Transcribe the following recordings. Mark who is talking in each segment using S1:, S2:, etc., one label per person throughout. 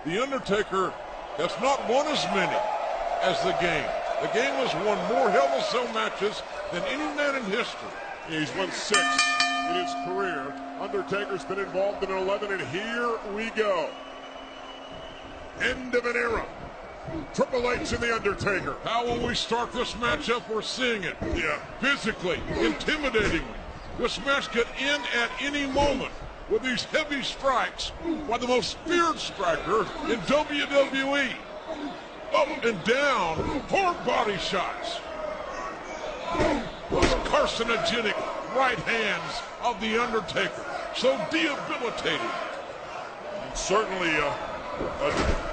S1: The Undertaker has not won as many as the Game. The Game has won more Hell in a Cell matches than any man in history.
S2: He's won 6 in his career. Undertaker's been involved in 11, and here we go. End of an era. Triple H and The Undertaker.
S1: How will we start this matchup? We're seeing it.
S2: Yeah.
S1: Physically, intimidatingly. This match could end at any moment with these heavy strikes by the most feared striker in WWE. Up and down, hard body shots. Those carcinogenic right hands of The Undertaker, so debilitating.
S2: Certainly a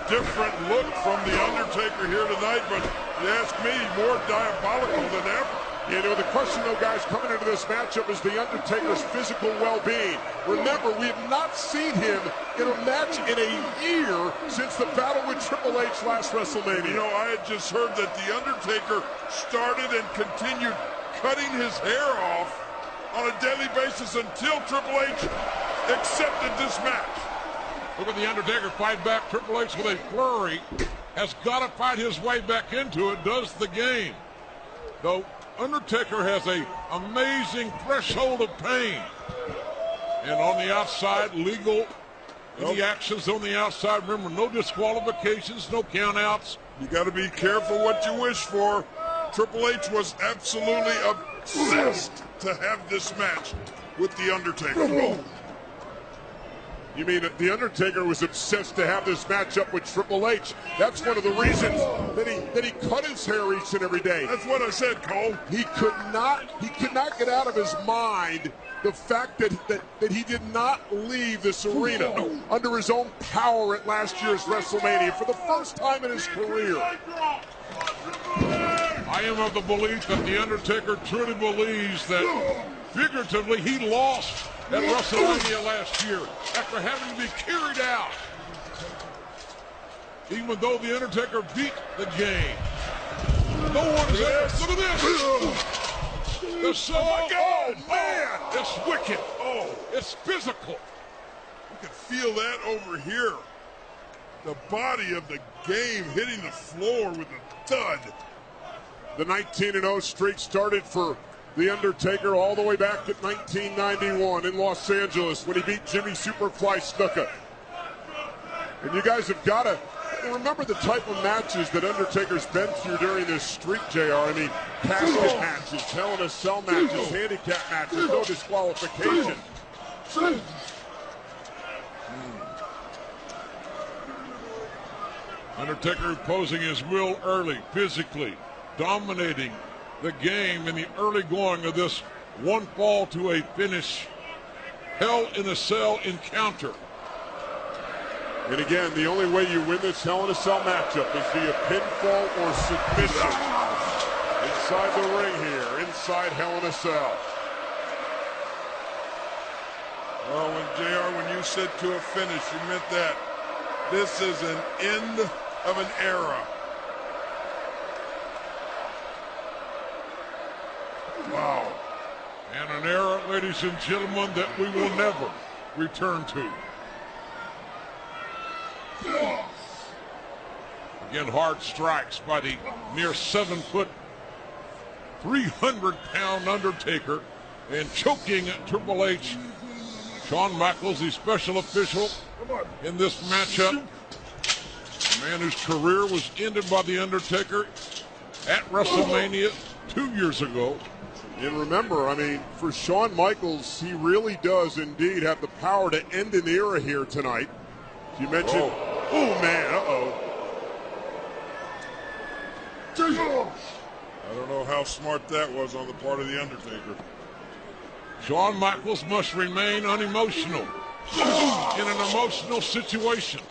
S2: different look from The Undertaker here tonight, but you ask me, more diabolical than ever. You know, the question, though, guys, coming into this matchup is The Undertaker's physical well-being. Remember, we have not seen him in a match in a year since the battle with Triple H last WrestleMania.
S3: You know, I had just heard that The Undertaker started and continued cutting his hair off on a daily basis until Triple H accepted this match.
S1: Look at The Undertaker fight back. Triple H with a flurry has got to fight his way back into it, does the Game. Though Undertaker has an amazing threshold of pain. And on the outside, legal, any actions on the outside. Remember, no disqualifications, no countouts.
S3: You got to be careful what you wish for. Triple H was absolutely obsessed to have this match with The Undertaker.
S2: You mean The Undertaker was obsessed to have this matchup with Triple H? That's one of the reasons that he cut his hair each and every day.
S3: That's what I said, Cole.
S2: He could not get out of his mind the fact that he did not leave this arena under his own power at last year's WrestleMania for the first time in his career.
S1: I am of the belief that The Undertaker truly believes that figuratively he lost at WrestleMania last year after having to be carried out. Even though The Undertaker beat the Game. No one is ever. Look at this. The show. Oh, man. It's wicked. Oh, it's physical.
S3: You can feel that over here. The body of the Game hitting the floor with a thud.
S2: The 19-0 streak started for The Undertaker all the way back at 1991 in Los Angeles when he beat Jimmy Superfly Snuka. And you guys have got to remember the type of matches that Undertaker's been through during this streak, JR. I mean, casket matches, Hell in a Cell matches, handicap matches, no disqualification.
S1: Undertaker imposing his will early, physically, dominating the Game in the early going of this one fall to a finish Hell in a Cell encounter.
S2: And again, the only way you win this Hell in a Cell matchup is via pinfall or submission. Inside the ring here, inside Hell in a Cell.
S3: Well, when you said to a finish, you meant that. This is an end of an era.
S1: Wow. And an era, ladies and gentlemen, that we will never return to. Again, hard strikes by the near 7 foot, 300-pound Undertaker, and choking Triple H. Shawn Michaels, the special official in this matchup. A man whose career was ended by The Undertaker at WrestleMania 2 years ago.
S2: And remember, I mean, for Shawn Michaels, he really does indeed have the power to end an era here tonight. You mentioned, oh man,
S3: I don't know how smart that was on the part of The Undertaker.
S1: Shawn Michaels must remain unemotional in an emotional situation.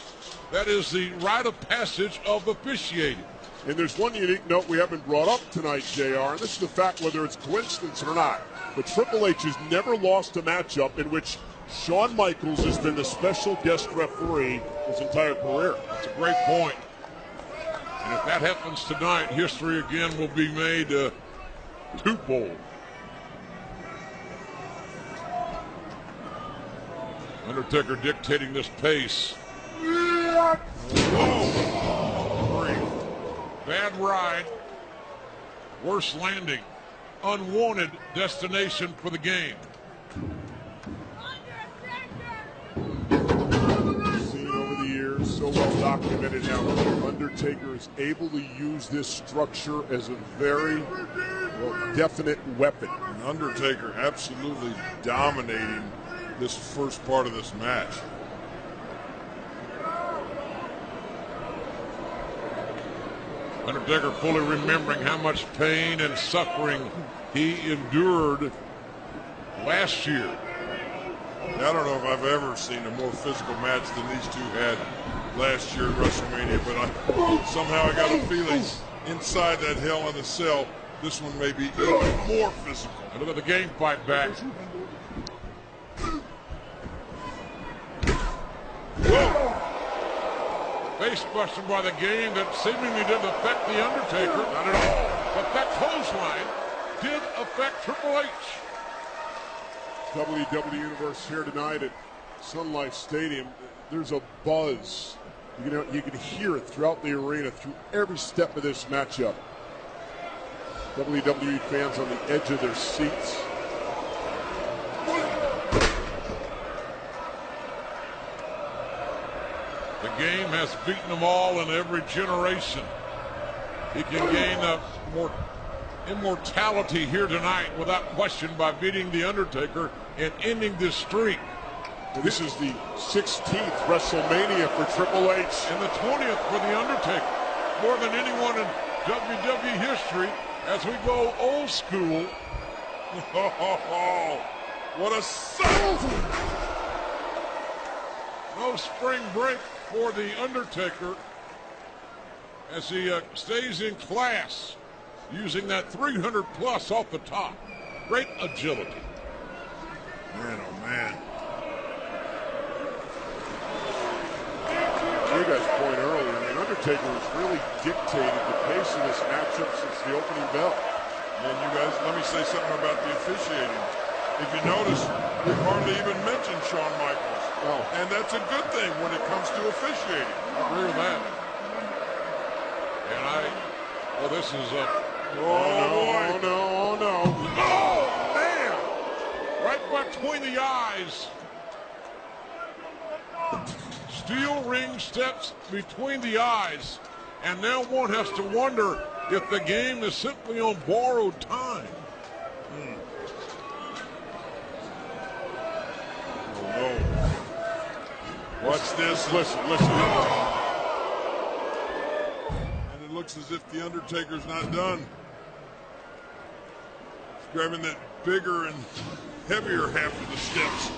S1: That is the rite of passage of officiating.
S2: And there's one unique note we haven't brought up tonight, JR, and this is the fact, whether it's coincidence or not, but Triple H has never lost a matchup in which Shawn Michaels has been the special guest referee his entire career.
S1: That's a great point. And if that happens tonight, history again will be made twofold. Undertaker dictating this pace. ride, worse landing, unwanted destination for the game.
S2: Seen over the years, so well documented how Undertaker is able to use this structure as a very definite weapon.
S3: Undertaker absolutely dominating this first part of this match.
S1: Undertaker fully remembering how much pain and suffering he endured last year.
S3: I don't know if I've ever seen a more physical match than these two had last year at WrestleMania, but somehow I got a feeling inside that Hell in a Cell, this one may be even more physical.
S1: And look at the game fight back. Face buster by the game that seemingly didn't affect The Undertaker. Not at all. But that clothesline did affect Triple H.
S2: WWE Universe here tonight at Sun Life Stadium. There's a buzz. You can hear it throughout the arena, through every step of this matchup. WWE fans on the edge of their seats.
S1: The game has beaten them all in every generation. He can gain more immortality here tonight without question by beating The Undertaker and ending this streak.
S2: This is the 16th WrestleMania for Triple H.
S1: And the 20th for The Undertaker. More than anyone in WWE history as we go old school.
S3: What a sight!
S1: No spring break for The Undertaker as he stays in class, using that 300 plus off the top. Great agility.
S3: Man, oh man.
S2: You guys' point earlier, the Undertaker has really dictated the pace of this matchup since the opening bell.
S3: And you guys, let me say something about the officiating. If you notice, we hardly even mentioned Shawn Michaels.
S2: Oh.
S3: And that's a good thing when it comes to officiating.
S1: I agree with that. And this is a...
S2: Oh no.
S1: Oh, man! Right between the eyes. Steel ring steps between the eyes. And now one has to wonder if the game is simply on borrowed time.
S3: Oh, no. Watch this.
S2: Listen.
S3: And it looks as if The Undertaker's not done. He's grabbing that bigger and heavier half of the steps.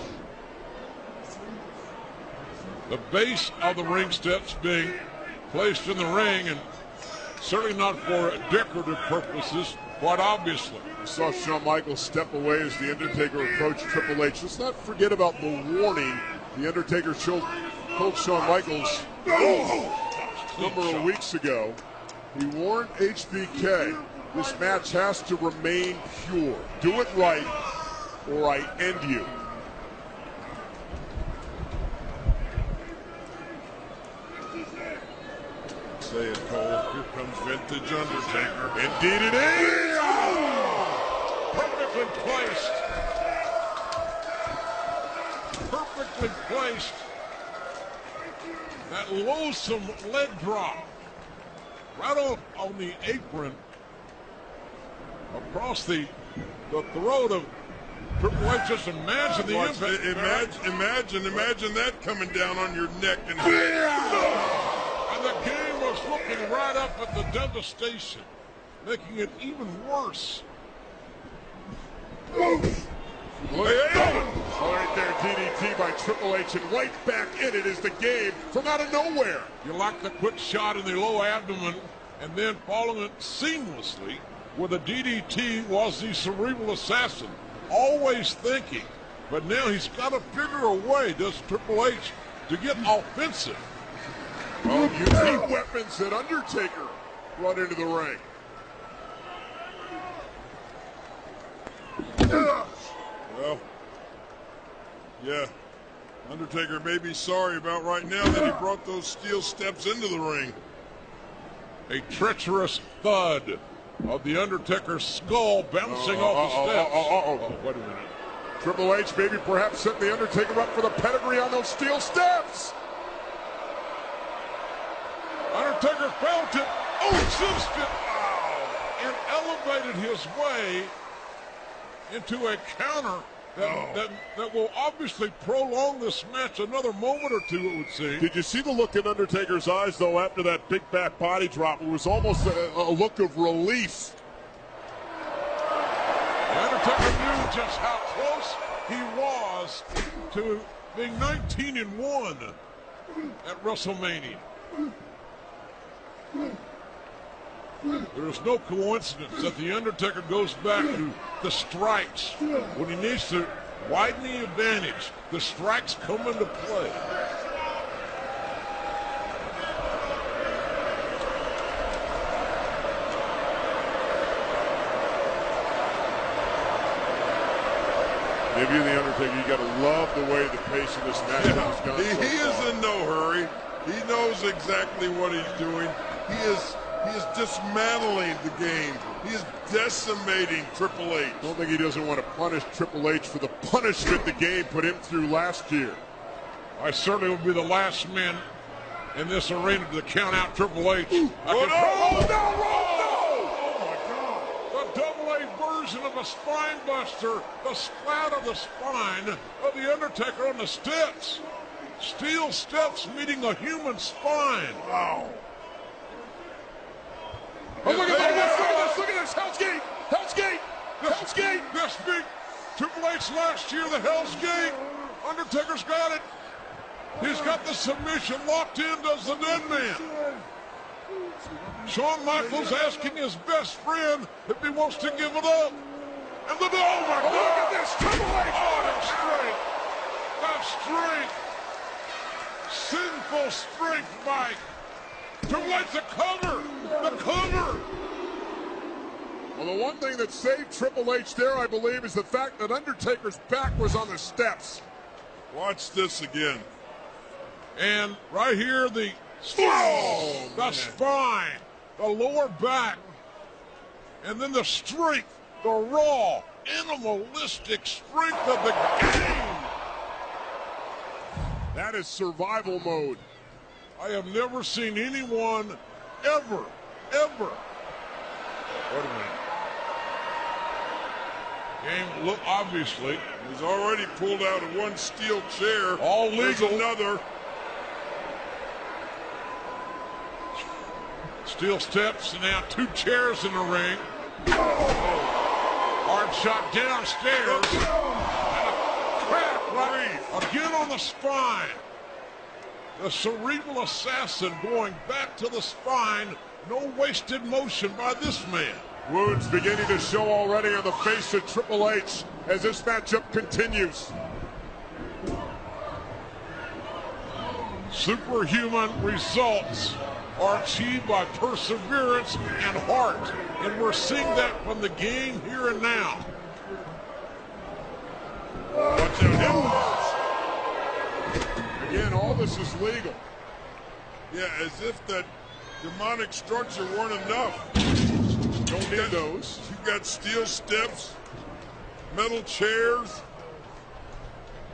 S1: The base of the ring steps being placed in the ring, and certainly not for decorative purposes, quite obviously.
S2: We saw Shawn Michaels step away as The Undertaker approached Triple H. Let's not forget about the warning The Undertaker told Shawn Michaels a number of weeks ago. He warned HBK, this match has to remain pure. Do it right, or I end you.
S3: Say it, Cole. Here comes vintage Undertaker.
S2: Indeed it is!
S1: Perfectly placed. Perfectly placed. That loathsome leg drop. Right on the apron. Across the throat of Triple H. Just imagine the impact.
S3: Imagine that coming down on your neck. And
S1: the game was looking right up at the devastation, making it even worse.
S2: All right there, DDT by Triple H, and right back in it is the game from out of nowhere.
S1: You like the quick shot in the low abdomen, and then following it seamlessly with a DDT was the cerebral assassin, always thinking. But now he's got to figure a way, does Triple H, to get offensive.
S2: Unique weapons that Undertaker brought into the ring.
S3: Well, yeah, Undertaker may be sorry about right now that he brought those steel steps into the ring.
S1: A treacherous thud of The Undertaker's skull bouncing off the steps. Oh, wait a minute.
S2: Triple H maybe perhaps setting The Undertaker up for the pedigree on those steel steps.
S1: Undertaker felt it. Oh, just it. And elevated his way into a counter that will obviously prolong this match another moment or two, it would seem.
S2: Did you see the look in Undertaker's eyes, though, after that big back body drop? It was almost a look of relief.
S1: The Undertaker knew just how close he was to being 19-1 at WrestleMania. There's no coincidence that The Undertaker goes back to the strikes. When he needs to widen the advantage, the strikes come into play.
S2: Maybe The Undertaker, you got to love the way the pace of this match has gone.
S3: He is in no hurry. He knows exactly what he's doing. He is dismantling the game. He is decimating Triple H.
S2: I don't think he doesn't want to punish Triple H for the punishment the game put him through last year.
S1: I certainly would be the last man in this arena to count out Triple H.
S2: Oh,
S1: The double-A version of a spine buster, the splat of the spine of The Undertaker on the steps. Steel steps meeting a human spine.
S2: Wow. Oh, look at this, look at this, Hell's Gate, Hell's Gate, Hell's Gate.
S1: This beat Triple H last year, the Hell's Gate. Undertaker's got it. He's got the submission locked in, does the Dead Man. Shawn Michaels asking his best friend if he wants to give it up. And the, oh my God.
S2: Look at this, Triple H.
S1: Oh, that strength. Sinful strength by Triple H, the cover. The cover.
S2: Well, the one thing that saved Triple H there, I believe, is the fact that Undertaker's back was on the steps.
S3: Watch this again.
S1: And right here, the
S2: Oh,
S1: the spine, the lower back, and then the strength, the raw, animalistic strength of the game.
S2: That is survival mode.
S1: I have never seen anyone ever. Wait a minute. Game, look, obviously.
S3: He's already pulled out of one steel chair.
S1: All
S3: There's
S1: legal.
S3: another.
S1: Steel steps, and now two chairs in the ring. Hard shot downstairs. And a crack right again on the spine. The cerebral assassin going back to the spine. No wasted motion by this man.
S2: Wounds beginning to show already on the face of Triple H as this matchup continues.
S1: Superhuman results are achieved by perseverance and heart. And we're seeing that from the game here and now.
S3: Watch out.
S2: Again, all this is legal.
S3: Yeah, as if that demonic structure weren't enough.
S2: Don't need those.
S3: You've got steel steps, metal chairs.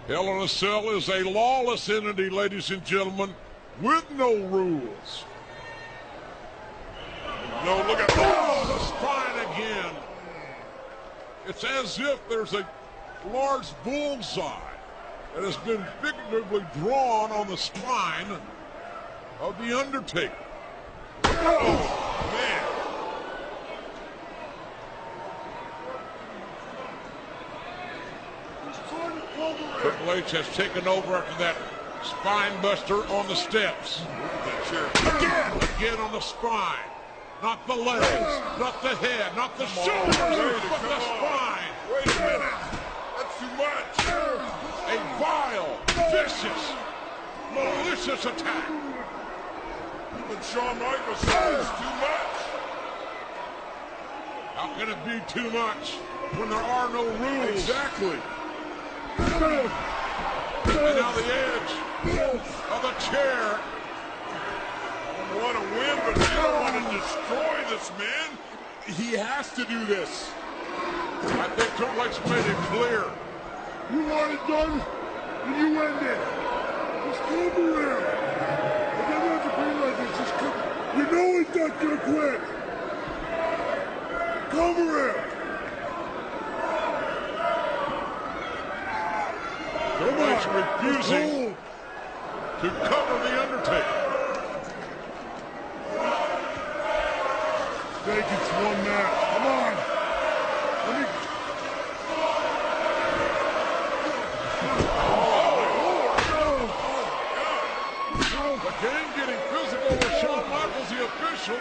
S1: Hell in a Cell is a lawless entity, ladies and gentlemen, with no rules.
S3: No, look at
S1: The spine again. It's as if there's a large bullseye that has been figuratively drawn on the spine of The Undertaker.
S3: Oh, man.
S1: Triple H has taken over after that spine buster on the steps. Again on the spine. Not the legs, not the head, not the shoulders, but the spine.
S3: Wait a minute. That's too much.
S1: A vile, vicious, malicious attack.
S3: Even Shawn Michaels said it's too much.
S1: How can it be too much when there are no rules?
S2: Exactly.
S1: And now the edge of the chair.
S3: I want to win, but don't want to destroy this man.
S2: He has to do this.
S1: I think Triple H made it clear.
S4: You want it done, and you end it. Just come around. It doesn't have to be like this. Just come. You know he's not gonna quit. Come around.
S1: Triple H refusing to cover The Undertaker.
S4: Think it's one match. Come on. Let me.
S1: Again, getting physical with Shawn Michaels, the official,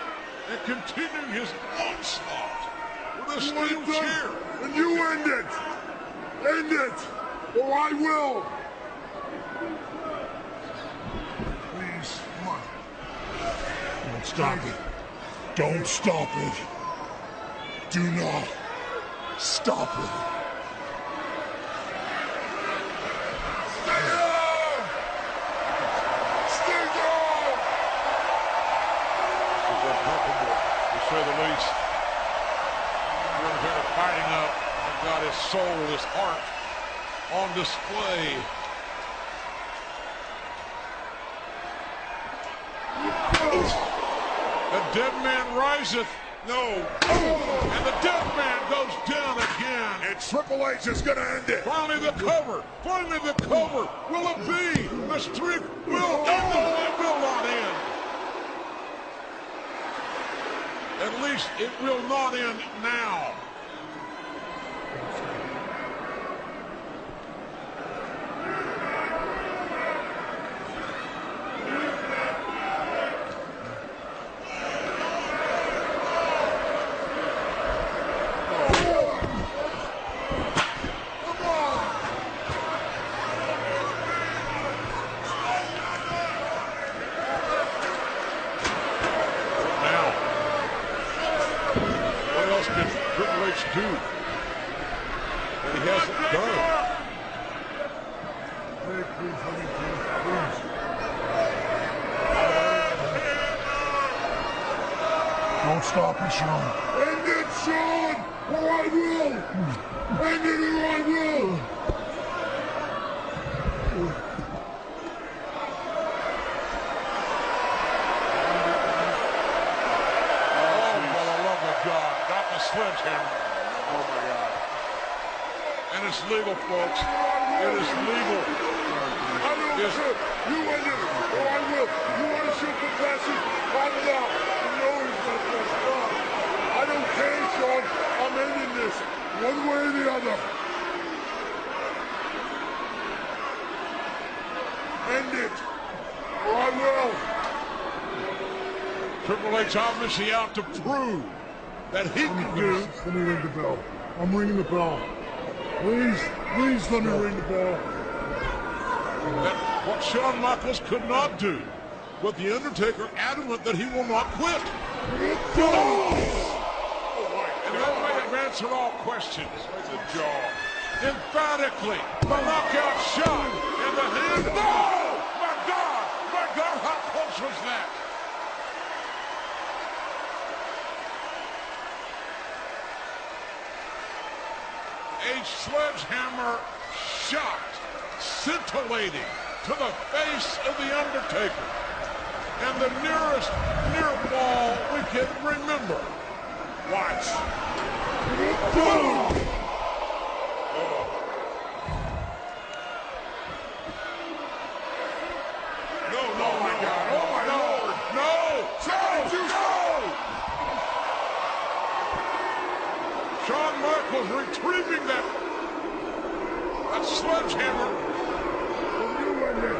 S1: and continuing his onslaught with a steel chair.
S4: And you end it. End it. Or I will. Please, come on. Don't stop it. Don't stop it. Do not stop it.
S1: To say the least. Undertaker fighting up and got his soul, his heart on display. The dead man riseth.
S3: No.
S1: And the dead man goes down again.
S4: And Triple H is going to end it.
S1: Finally the cover. Finally the cover. Will it be? The streak will end. No, it will not end. At least it will not end now. Triple H do that he hasn't done?
S4: Don't stop it, Sean. End it, Sean, or I will. End it, or I will.
S1: Sledgehammer. Oh my God. And it's legal, folks. It is legal.
S4: I don't care. You end it, or I will. You want to shoot the passes? I'm not. You know he's not going to stop. I don't care, Sean. I'm ending this. One way or the other. End it, or I will.
S1: Triple H obviously out to prove that he can do.
S4: Let me ring the bell. I'm ringing the bell. Please, please let me ring the bell.
S1: That what Shawn Michaels could not do, with The Undertaker adamant that he will not quit. And that may have answered all questions.
S3: It's a jaw.
S1: Emphatically, the knockout shot in the hand. No! My God! My God, how close was that? A sledgehammer shot scintillating to the face of The Undertaker. And the nearest near fall we can remember. Watch. Boom!
S3: No,
S1: Oh my God. Oh my Lord. No! Shawn Michaels retrieving that sledgehammer.
S4: You end it.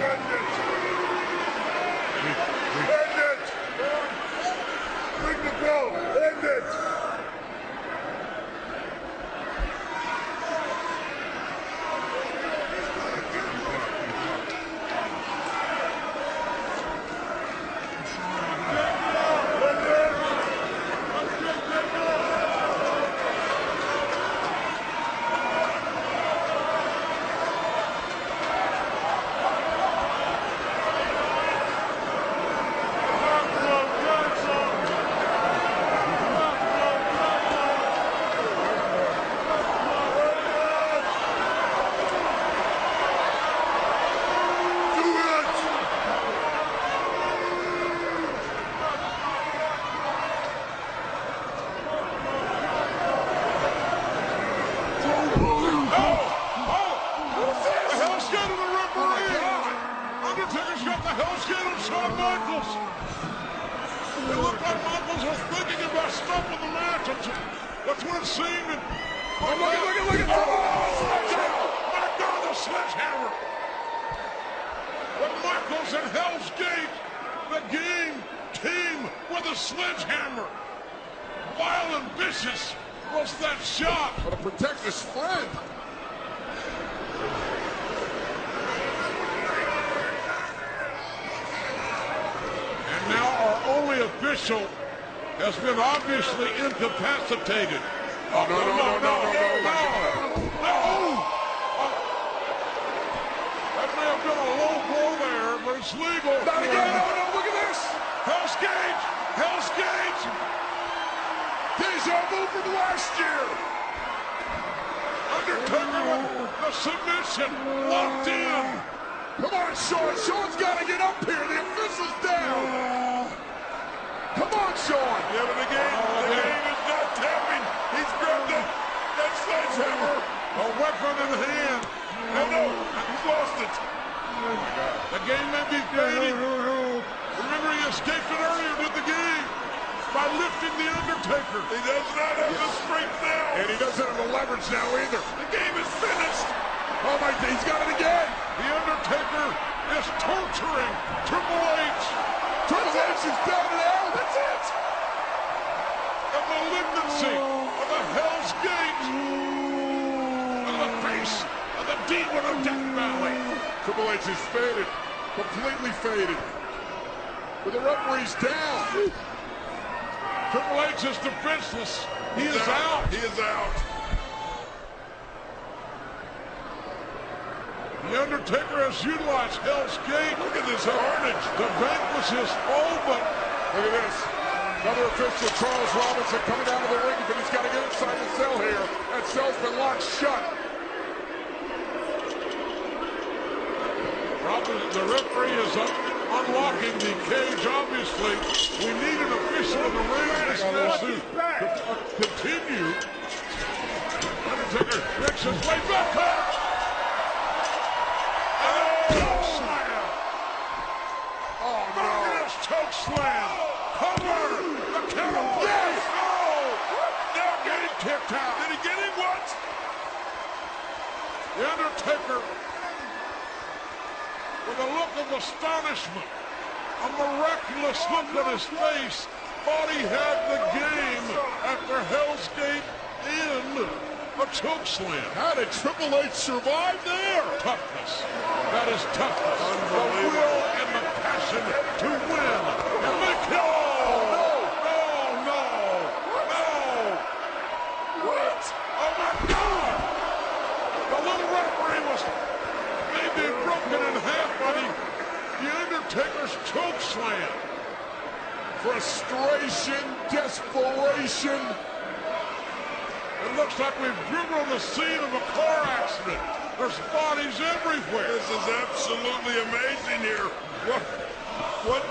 S4: End it. End it. Ring the bell. End it.
S1: Hell's Gate of the referee. Undertaker's got the Hell's Gate of Shawn Michaels. It looked like Michaels was thinking about stopping the match. That's what it seemed. And, look at my God, the sledgehammer. With Michaels and Hell's Gate, the game came with a sledgehammer. Wild and vicious was that shot.
S2: But to protect his friend.
S1: And now our only official has been obviously incapacitated.
S2: No.
S1: That may have been a low blow there, but it's legal.
S2: Not again. No, look at this.
S1: Hell's Gate. Hell's Gate.
S2: Deja vu from last year.
S1: Undertaker with the submission locked in.
S2: Come on, Shawn. Shawn's got to get up here. The official's down. Come on, Shawn.
S3: Yeah, but the game is not tapping. He's grabbed that sledgehammer.
S1: A weapon in hand.
S3: No, he's lost it.
S1: The game may be fading. Remember, he escaped it earlier, did the game, by lifting the Undertaker.
S3: He does not have the strength now.
S2: And he doesn't have the leverage now either.
S3: The game is finished.
S2: Oh, my, he's got it again.
S1: The Undertaker is torturing Triple H.
S2: Triple H is down and out. That's it.
S1: The malignancy of the Hell's Gate. On the face of the demon of Death Valley.
S2: Triple H is faded. Completely faded. But the referee's down.
S1: Triple H is defenseless. He is out.
S3: He is out.
S1: The Undertaker has utilized Hell's Gate.
S3: Look at this carnage.
S1: To vanquish his foe, but
S2: Look at this. Another official, Charles Robinson, coming down to the ring, but he's got to get inside the cell here. That cell's been locked shut.
S1: the referee is unlocking the cage, obviously. We need an official in the ring to continue. Undertaker makes his way back up. Choke slam.
S2: Oh, no.
S1: Choke slam. Cover. The count of yes. Oh. Now getting kicked out.
S3: Did he get him? What?
S1: The Undertaker, with a look of astonishment, a miraculous look on his face, thought he had the game after Hell's Gate in a choke slam.
S2: How did Triple H survive there?
S1: Toughness. That is toughness. The will and the passion to win. And they kill. No.
S2: What?
S1: Oh my God! The little referee was maybe broken in half by the Undertaker's choke slam.
S2: Frustration, desperation.
S1: It looks like we've driven on the scene of a car accident. There's bodies everywhere.
S3: This is absolutely amazing here. What?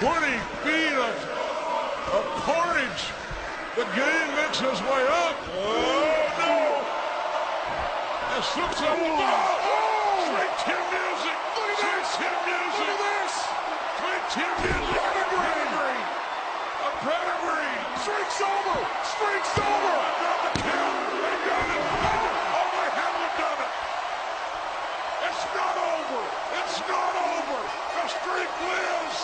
S1: 20 feet of carnage. The game makes his way up.
S3: Oh, no.
S1: And slips up the ball. Straight team music. Straight team music.
S2: Look at this.
S1: Straight team music. Pedigree. A pedigree.
S2: Streak's over. Streak's over.
S1: Got the count. They got it. Oh, they haven't done it. It's not over. It's not over. The streak lives.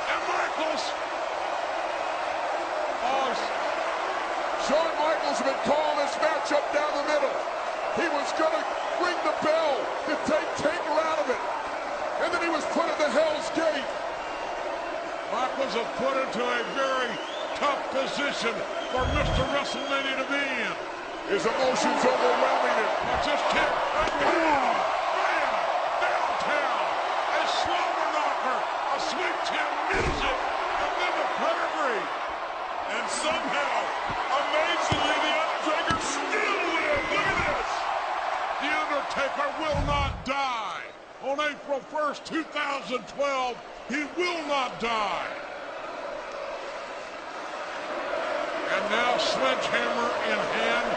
S1: And Michaels. Oh,
S2: Shawn Michaels had been calling this match up down the middle. He was going to ring the bell to take Taker out of it. And then he was put in the Hell's Gate.
S1: Michaels was put into a very tough position for Mr. WrestleMania to be in.
S2: His emotions overwhelming him.
S1: Watch this kick. Bam! Downtown. A slobber knocker. A sweet chin music. And then the pedigree.
S3: And somehow, amazingly, The Undertaker still lives. Look at this.
S1: The Undertaker will not die. On April 1st, 2012, he will not die. And now, sledgehammer in hand,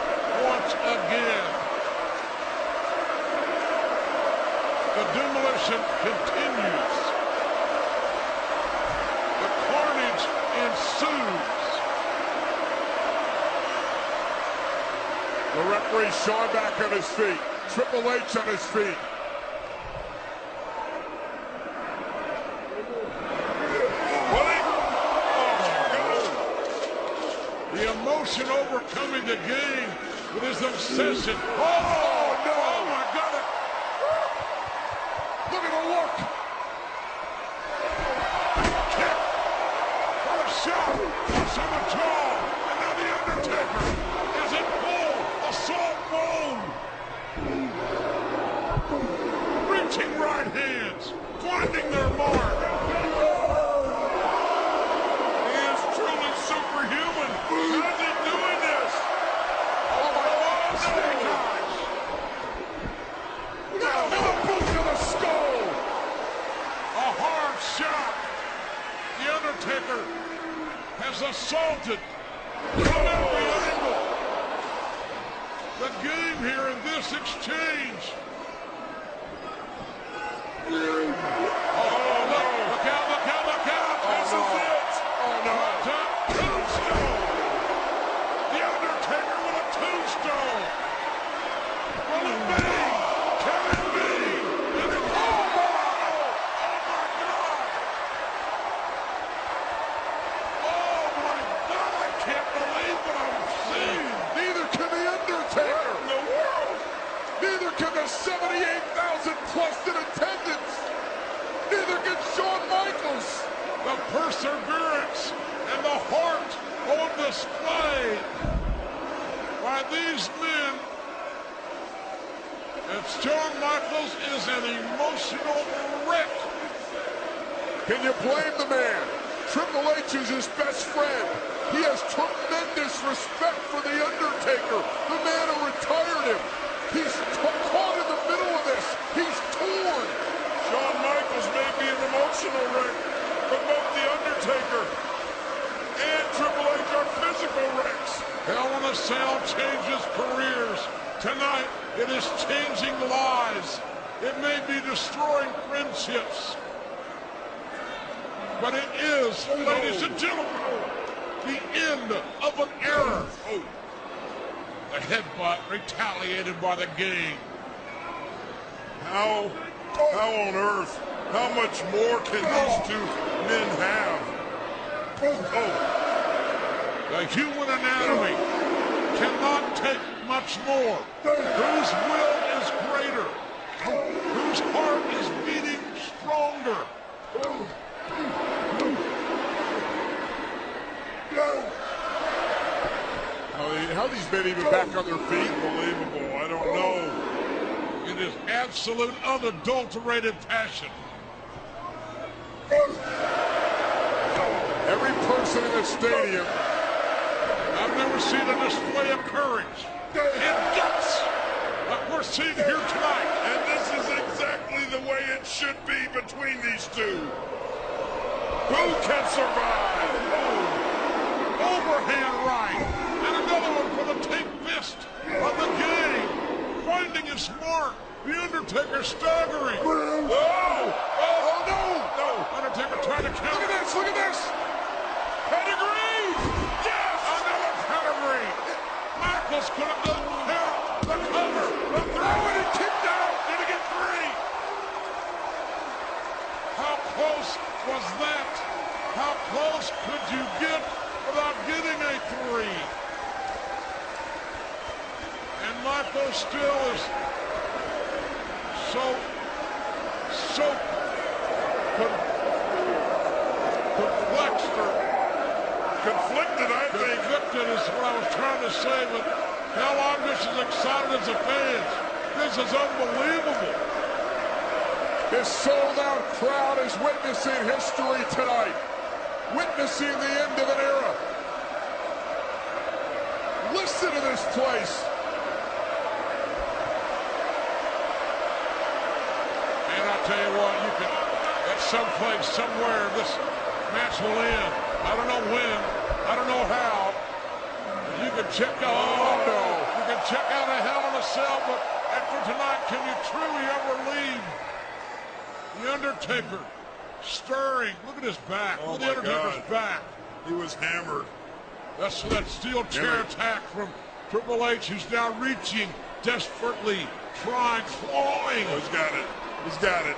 S1: continues. The carnage ensues.
S2: The referee, Shawn, back on his feet. Triple H on his feet.
S1: The emotion overcoming the game with his obsession. Oh, no! Oh, my God!
S2: Look at the look!
S1: Kick! What a shot! On the jaw! And now the Undertaker is in full assault mode! Reaching right hands, finding their mark. He is truly superhuman. How's he doing this? Oh my God, snake eyes!
S2: Now to the boot to the skull!
S1: A hard shot. The Undertaker has assaulted from every angle. The game here in this exchange. Oh, look out, look out, look out. This is it.
S2: Oh, no.
S1: Tombstone. The Undertaker with a tombstone. Will it be? Can it be? And it, oh, my God. Oh, my God. I can't believe what I'm seeing.
S2: Neither can the Undertaker.
S1: In the world.
S2: Neither can the 78,000 plus in attendance. Neither can Shawn Michaels.
S1: The perseverance and the heart on display by these men. And Shawn Michaels is an emotional wreck.
S2: Can you blame the man? Triple H is his best friend. He has tremendous respect for The Undertaker, the man who retired him. He's caught in the middle of this. He's torn.
S3: Shawn Michaels may be an emotional wreck, but both The Undertaker and Triple H are physical wrecks.
S1: Hell in a Cell changes careers. Tonight, it is changing lives. It may be destroying friendships. But it is, ladies and gentlemen, the end of an era. The headbutt retaliated by the game.
S3: How on earth, how much more can these two men have?
S1: The human anatomy cannot take much more. Whose will is greater? Whose heart is beating stronger?
S2: How are these men even back on their feet?
S3: Unbelievable, I don't know.
S1: It is absolute unadulterated passion.
S2: Every person in the stadium.
S1: I've never seen a display of courage and guts like we're seeing here tonight.
S3: And this is exactly the way it should be between these two. Who can survive?
S1: Overhand right. And another one for the tape fist of the game. Finding his mark. The Undertaker staggering.
S2: Oh, no.
S1: Undertaker trying to counter.
S2: Look at this. Look at this.
S1: Pedigree. Yes. Another pedigree. Michaels could have done the cover. The throw and he kicked out. Did he get three? How close was that? How close could you get without getting a three? And Michaels still is so perplexed or
S3: Conflicted, I think.
S1: conflicted is what I was trying to say, but hell, I'm just as excited as the fans. This is unbelievable.
S2: This sold-out crowd is witnessing history tonight. Witnessing the end of an era. Listen to this place.
S1: And I tell you what, you can, at some place, somewhere, this match will end. I don't know when, I don't know how. You can check out, you can check out a Hell in a Cell, but after tonight, can you truly ever leave The Undertaker stirring. Look at his back.
S3: Oh,
S1: Look at the Undertaker's back.
S3: He was hammered.
S1: That's that steel chair attack from Triple H, who's now reaching, desperately trying, clawing.
S3: Oh, he's got it. He's got it.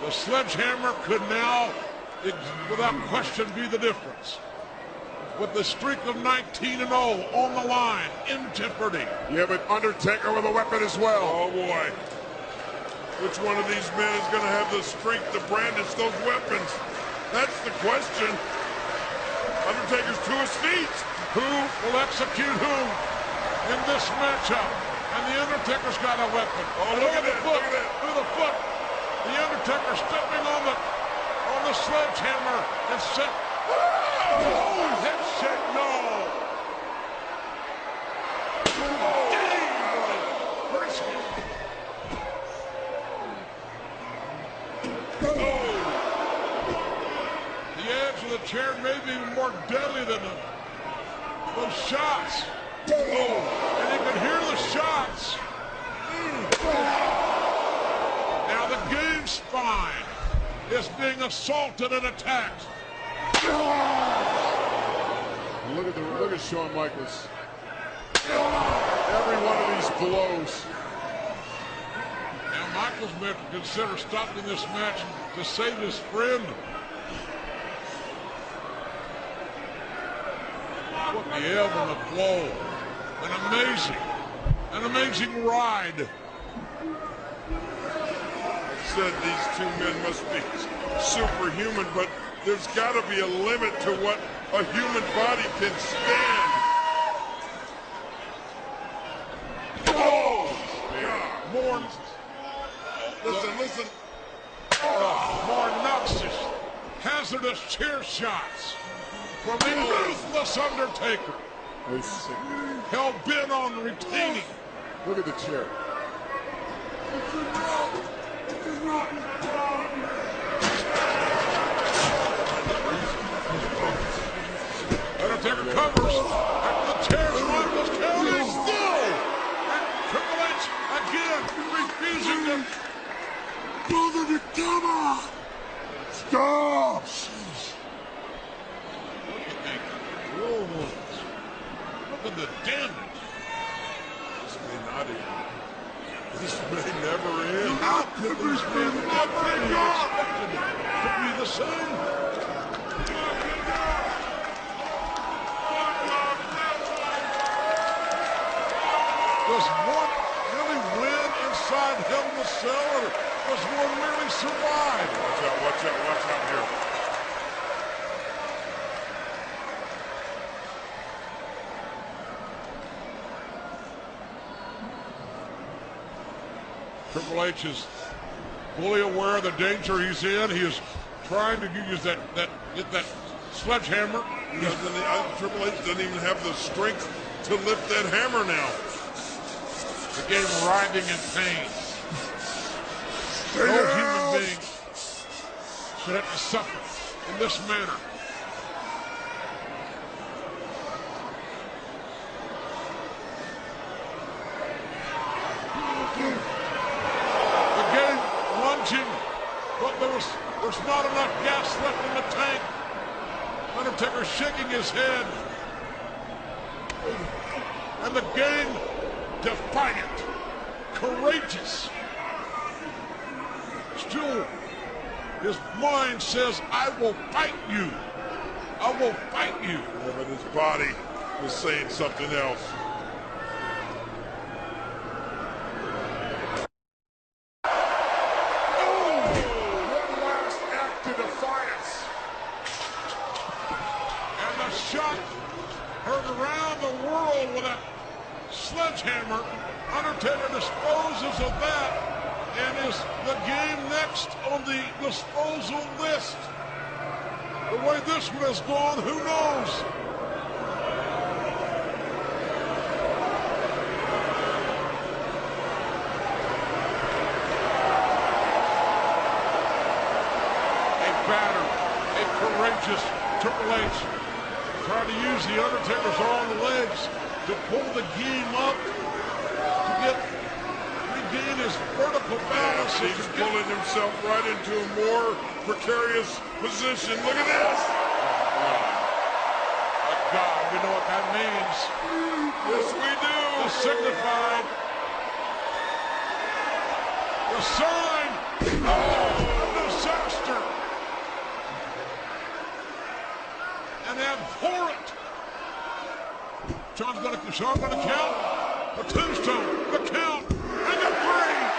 S1: The sledgehammer could now, without question, be the difference. With the streak of 19-0 on the line, in jeopardy.
S2: Yeah, but Undertaker with a weapon as well.
S3: Oh, boy. Which one of these men is going to have the strength to brandish those weapons? That's the question. Undertaker's to his feet.
S1: Who will execute who in this matchup? And the Undertaker's got a weapon.
S3: Oh,
S1: look
S3: at
S1: the
S3: that,
S1: foot.
S3: look at that.
S1: Look at the foot. The Undertaker stepping on the sledgehammer and set. Oh, head shake, no. The edge of the chair may be more deadly than those shots. Oh, and you can hear the shots. Now the game spine is being assaulted and attacked.
S2: Look at Shawn Michaels. Every one of these blows.
S1: Now Michaels may have to consider stopping this match to save his friend. What the ebb and the flow. An amazing ride.
S3: I said these two men must be superhuman, but there's got to be a limit to what a human body can stand. Oh, God.
S1: More,
S3: Listen.
S1: more noxious, hazardous chair shots from the ruthless Undertaker. Hell bent on retaining.
S2: Look at the chair.
S1: Undertaker covers. The chair's Michaels counting still. And Triple H again refusing to.
S4: Brother, come on! Stop!
S1: Look at the damage.
S3: This may not end. This may never end.
S1: How could this man never be expected to be the same? Does one really win inside Hell in a Cell, or does one merely survive?
S3: Watch out here.
S1: Triple H is fully aware of the danger he's in. He is trying to use get that sledgehammer.
S3: Triple H doesn't even have the strength to lift that hammer now.
S1: The game writhing in pain. No human being should have to suffer in this manner. But there's not enough gas left in the tank. Undertaker shaking his head. And the game defiant, courageous. Still, his mind says, I will fight you. I will fight you.
S3: Yeah, but his body was saying something else.
S1: Sledgehammer. Undertaker disposes of that and is the game next on the disposal list. The way this one has gone, who knows? A battered, a courageous Triple H trying to use the Undertaker's arm and legs to pull the game up, to regain his vertical balance.
S3: He's pulling himself right into a more precarious position. Look at this.
S1: God, we know what that means.
S3: Yes, we do.
S1: The signified. The sign. Oh, disaster. And abhorrent. Sean's gonna count. The tombstone, the count, and the three.